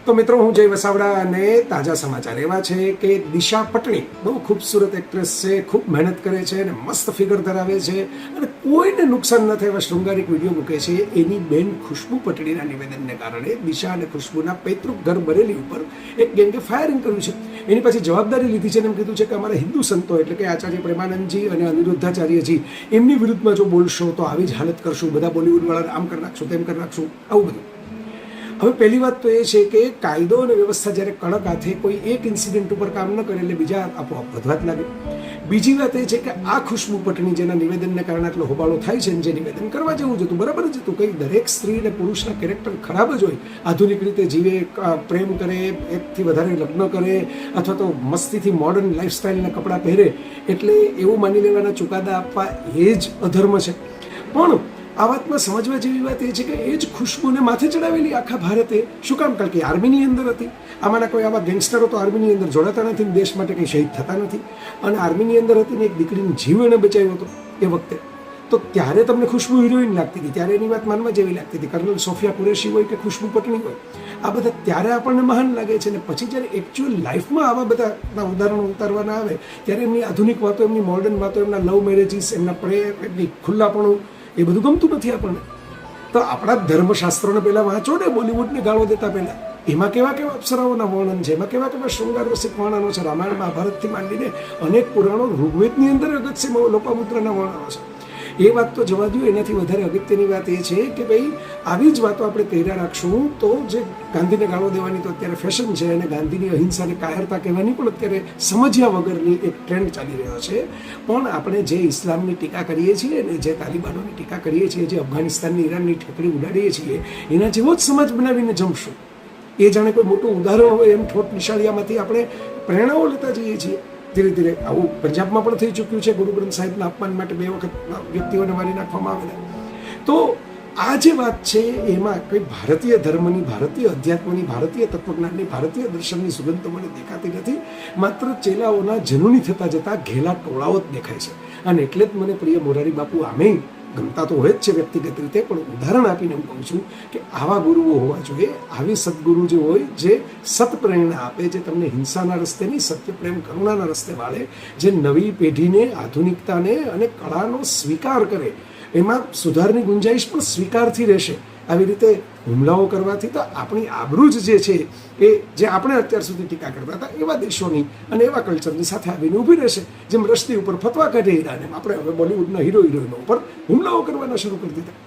તો મિત્રો, હું જય વસાવડા અને તાજા સમાચાર એવા છે કે દિશા પટણી બહુ ખૂબસૂરત એક્ટ્રેસ છે, ખૂબ મહેનત કરે છે અને મસ્ત ફિગર ધરાવે છે અને કોઈને નુકસાન ન થાય એવા શૃંગારિક વિડીયો મૂકે છે. એની બેન ખુશ્બુ પટણીના નિવેદનને કારણે દિશા અને ખુશ્બુના પૈતૃક ઘર બરેલી ઉપર એક ગેંગે ફાયરિંગ કર્યું છે. એની પછી જવાબદારી લીધી છે અને એમ કીધું છે કે અમારા હિન્દુ સંતો એટલે કે આચાર્ય પ્રેમાનંદજી અને અનિરુદ્ધાચાર્યજી એમની વિરુદ્ધમાં જો બોલશો તો આવી જ હાલત કરશું, બધા બોલિવૂડવાળાને આમ કરી નાખશું, તેમ કરી નાખશું, આવું બધું. હવે પહેલી વાત તો એ છે કે કાયદો અને વ્યવસ્થા જ્યારે કડક હાથે કોઈ એક ઇન્સિડન્ટ ઉપર કામ ન કરે એટલે બીજા આપોઆપ વધવા જ લાગે. બીજી વાત એ છે કે આ ખુશ્બુ પટણી જેના નિવેદનને કારણે આટલો હોબાળો થાય છે, જે નિવેદન કરવા જેવું જ હતું, બરાબર જ હતું, કંઈ દરેક સ્ત્રી અને પુરુષના કેરેક્ટર ખરાબ જ હોય, આધુનિક રીતે જીવે, પ્રેમ કરે, એકથી વધારે લગ્ન કરે અથવા તો મસ્તીથી મોડર્ન લાઈફસ્ટાઈલના કપડાં પહેરે એટલે એવું માની લેવાના ચુકાદા આપવા એ જ અધર્મ છે. પણ આ વાતમાં સમજવા જેવી વાત એ છે કે એ જ ખુશ્બુને માથે ચડાવેલી આખા ભારતે. શું કામ? કારણ કે આર્મીની અંદર હતી. આમાંના કોઈ આવા ગેંગસ્ટરો તો આર્મીની અંદર જોડાતા નથી, દેશ માટે કંઈ શહીદ થતા નથી. અને આર્મીની અંદર હતી ને એક દીકરીનો જીવ એને બચાવ્યો હતો એ વખતે. તો ત્યારે તમને ખુશ્બુ હિરોઈન લાગતી હતી, ત્યારે એની વાત માનવા જેવી લાગતી હતી. કર્નલ સોફિયા કુરેશી હોય કે ખુશ્બુ પટણી હોય, આ બધા ત્યારે આપણને મહાન લાગે છે. ને પછી જ્યારે એકચ્યુઅલ લાઈફમાં આવા બધા ઉદાહરણો ઉતારવાના આવે ત્યારે એમની આધુનિક વાતો, એમની મોડર્ન વાતો, એમના લવ મેરેજીસ, એમના પ્રેમ, એમની ખુલ્લાપણું, એ બધું ગમતું નથી આપણને. તો આપણા ધર્મશાસ્ત્રોને પહેલાં વાંચો ને, બોલિવૂડને ગાળો દેતા પહેલાં. એમાં કેવા કેવા અપ્સરાઓના વર્ણન છે, એમાં કેવા કેવા શૃંગાર રસિક વર્ણનો છે. રામાયણ મહાભારતથી માંડીને અનેક પુરાણો, ઋગ્વેદની અંદર અગત્ય લોપામુદ્રાના વર્ણનો છે. એ વાત તો જવા દો. એનાથી વધારે અગત્યની વાત એ છે કે ભાઈ આવી જ વાતો આપણે કર્યા રાખશું તો જે ગાંધીને ગાળો દેવાની તો અત્યારે ફેશન છે અને ગાંધીની અહિંસાને કાયરતા કહેવાની પણ અત્યારે સમજ્યા વગરની એક ટ્રેન્ડ ચાલી રહ્યો છે. પણ આપણે જે ઇસ્લામની ટીકા કરીએ છીએ અને જે તાલિબાનોની ટીકા કરીએ છીએ, જે અફઘાનિસ્તાનની, ઈરાનની ઠેકડી ઉડાડીએ છીએ, એના જેવો જ સમાજ બનાવીને જમશું. એ જાણે કોઈ મોટું ઉદાહરણ હોય એમ ઠોટ નિશાળિયામાંથી આપણે પ્રેરણાઓ લેતા જઈએ છીએ. ધીરે ધીરે આવું પંજાબમાં પણ થઈ ચૂક્યું છે. ગુરુ ગ્રંથ સાહિબના અપમાન માટે 2 વખત વ્યક્તિઓને મારી નાખવામાં આવેલા. તો આ જે વાત છે એમાં કોઈ ભારતીય ધર્મની, ભારતીય અધ્યાત્મની, ભારતીય તત્વજ્ઞાનની, ભારતીય દર્શનની સુગંધ તો મને દેખાતી નથી. માત્ર ચેલાઓના જનૂની થતા જતા ઘેલા ટોળાઓ જ દેખાય છે. અને એટલે જ મને પ્રિય મોરારી બાપુ આમે ગમતા તો હોય જ છે વ્યક્તિગત રીતે, પણ ઉદાહરણ આપીને હું કહું છું કે આવા ગુરુઓ હોવા જોઈએ. આવી સદગુરુ જે હોય, જે સત્પ્રેરણા આપે, જે તમને હિંસાના રસ્તે નહીં, સત્ય, પ્રેમ, કરુણાના રસ્તે વાળે, જે નવી પેઢીને આધુનિકતાને અને કળાનો સ્વીકાર કરે, એમાં સુધારની ગુંજાઈશ પણ સ્વીકારથી રહેશે. આવી રીતે હુમલાઓ કરવાથી તો આપણી આબરૂ જ જે છે એ જે આપણે અત્યાર સુધી ટીકા કરતા હતા એવા દેશોની અને એવા કલ્ચરની સાથે આવીને ઊભી રહેશે. જેમ રસ્તી ઉપર ફતવા કાઢે ઈરાન, એમ આપણે હવે બોલિવૂડના હીરો હિરોઈનો ઉપર હુમલાઓ કરવાના શરૂ કરી દીધા.